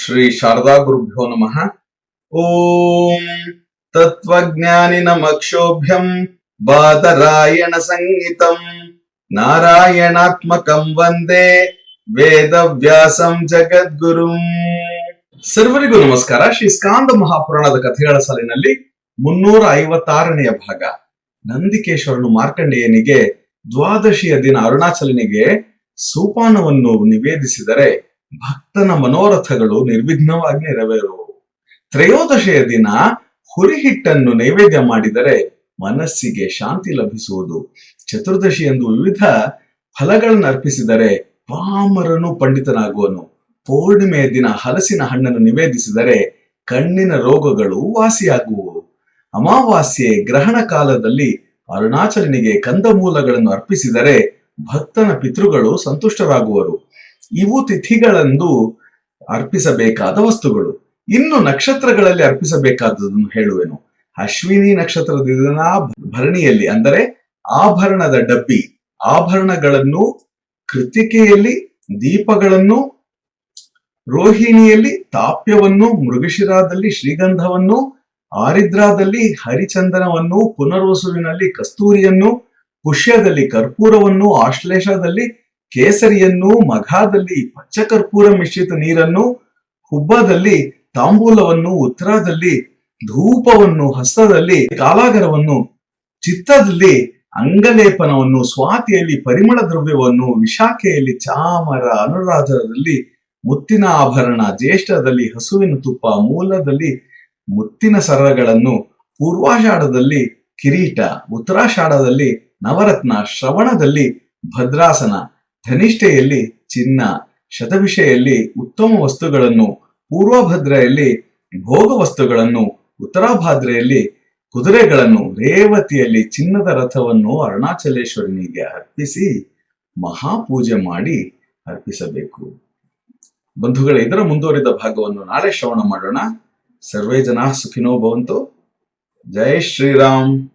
ಶ್ರೀ ಶಾರದಾ ಗುರುಭ್ಯೋ ನಮಃ. ಓಂ ತತ್ವಜ್ಞಾನಿನಮಕ್ಷೋಭ್ಯಂ ಬಾದರಾಯಣ ಸಂಹಿತಂ ನಾರಾಯಣಾತ್ಮಕಂ ವಂದೇ ವೇದವ್ಯಾಸಂ ಜಗದ್ಗುರುಂ. ಸರ್ವರಿಗೂ ನಮಸ್ಕಾರ. ಶ್ರೀ ಸ್ಕಾಂದ ಮಹಾಪುರಾಣದ ಕಥೆಗಳ ಸಾಲಿನಲ್ಲಿ 356ನೆಯ ಭಾಗ. ನಂದಿಕೇಶ್ವರನು ಮಾರ್ಕಂಡೇಯನಿಗೆ ದ್ವಾದಶಿಯ ದಿನ ಅರುಣಾಚಲನಿಗೆ ಸೋಪಾನವನ್ನು ನಿವೇದಿಸಿದರೆ ಭಕ್ತನ ಮನೋರಥಗಳು ನಿರ್ವಿಘ್ನವಾಗಿ ನೆರವೇರುವವು. ತ್ರಯೋದಶಿಯ ದಿನ ಹುರಿಹಿಟ್ಟನ್ನು ನೈವೇದ್ಯ ಮಾಡಿದರೆ ಮನಸ್ಸಿಗೆ ಶಾಂತಿ ಲಭಿಸುವುದು. ಚತುರ್ದಶಿಯಂದು ವಿವಿಧ ಫಲಗಳನ್ನು ಅರ್ಪಿಸಿದರೆ ಪಾಮರನು ಪಂಡಿತನಾಗುವನು. ಪೌರ್ಣಿಮೆಯ ದಿನ ಹಲಸಿನ ಹಣ್ಣನ್ನು ನಿವೇದಿಸಿದರೆ ಕಣ್ಣಿನ ರೋಗಗಳು ವಾಸಿಯಾಗುವವು. ಅಮಾವಾಸ್ಯೆ ಗ್ರಹಣ ಕಾಲದಲ್ಲಿ ಅರುಣಾಚಲನಿಗೆ ಕಂದಮೂಲಗಳನ್ನು ಅರ್ಪಿಸಿದರೆ ಭಕ್ತನ ಪಿತೃಗಳು ಸಂತುಷ್ಟರಾಗುವರು. ಇವು ತಿಥಿಗಳಂದು ಅರ್ಪಿಸಬೇಕಾದ ವಸ್ತುಗಳು. ಇನ್ನು ನಕ್ಷತ್ರಗಳಲ್ಲಿ ಅರ್ಪಿಸಬೇಕಾದದನ್ನು ಹೇಳುವೆನು. ಅಶ್ವಿನಿ ನಕ್ಷತ್ರದ ದಿನ ಭರಣಿಯಲ್ಲಿ ಅಂದರೆ ಆಭರಣದ ಡಬ್ಬಿ, ಆಭರಣಗಳನ್ನು, ಕೃತಿಕೆಯಲ್ಲಿ ದೀಪಗಳನ್ನು, ರೋಹಿಣಿಯಲ್ಲಿ ತಾಪ್ಯವನ್ನು, ಮೃಗಶಿರಾದಲ್ಲಿ ಶ್ರೀಗಂಧವನ್ನು, ಆರಿದ್ರಾದಲ್ಲಿ ಹರಿಚಂದನವನ್ನು, ಪುನರ್ವಸುವಿನಲ್ಲಿ ಕಸ್ತೂರಿಯನ್ನು, ಪುಷ್ಯದಲ್ಲಿ ಕರ್ಪೂರವನ್ನು, ಆಶ್ಲೇಷದಲ್ಲಿ ಕೇಸರಿಯನ್ನು, ಮಘಾದಲ್ಲಿ ಪಚ್ಚಕರ್ಪೂರ ಮಿಶ್ರಿತ ನೀರನ್ನು, ಹುಬ್ಬದಲ್ಲಿ ತಾಂಬೂಲವನ್ನು, ಉತ್ತರದಲ್ಲಿ ಧೂಪವನ್ನು, ಹಸ್ತದಲ್ಲಿ ಕಾಲಾಗರವನ್ನು, ಚಿತ್ತದಲ್ಲಿ ಅಂಗಲೇಪನವನ್ನು, ಸ್ವಾತಿಯಲ್ಲಿ ಪರಿಮಳ ದ್ರವ್ಯವನ್ನು, ವಿಶಾಖೆಯಲ್ಲಿ ಚಾಮರ, ಅನುರಾಧದಲ್ಲಿ ಮುತ್ತಿನ ಆಭರಣ, ಜ್ಯೇಷ್ಠದಲ್ಲಿ ಹಸುವಿನ ತುಪ್ಪ, ಮೂಲದಲ್ಲಿ ಮುತ್ತಿನ ಸರಗಳನ್ನು, ಪೂರ್ವಾಷಾಢದಲ್ಲಿ ಕಿರೀಟ, ಉತ್ತರಾಷಾಢದಲ್ಲಿ ನವರತ್ನ, ಶ್ರವಣದಲ್ಲಿ ಭದ್ರಾಸನ, ಧನಿಷ್ಠೆಯಲ್ಲಿ ಚಿನ್ನ, ಶತಭಿಷೆಯಲ್ಲಿ ಉತ್ತಮ ವಸ್ತುಗಳನ್ನು, ಪೂರ್ವಭದ್ರೆಯಲ್ಲಿ ಭೋಗ ವಸ್ತುಗಳನ್ನು, ಉತ್ತರಾಭಾದ್ರೆಯಲ್ಲಿ ಕುದುರೆಗಳನ್ನು, ರೇವತಿಯಲ್ಲಿ ಚಿನ್ನದ ರಥವನ್ನು ಅರುಣಾಚಲೇಶ್ವರನಿಗೆ ಅರ್ಪಿಸಿ ಮಹಾಪೂಜೆ ಮಾಡಿ ಅರ್ಪಿಸಬೇಕು. ಬಂಧುಗಳೇ, ಇದರ ಮುಂದುವರಿದ ಭಾಗವನ್ನು ನಾಳೆ ಶ್ರವಣ ಮಾಡೋಣ. ಸರ್ವೇ ಜನಾ ಸುಖಿನೋ ಭವಂತು. ಜೈ ಶ್ರೀರಾಮ್.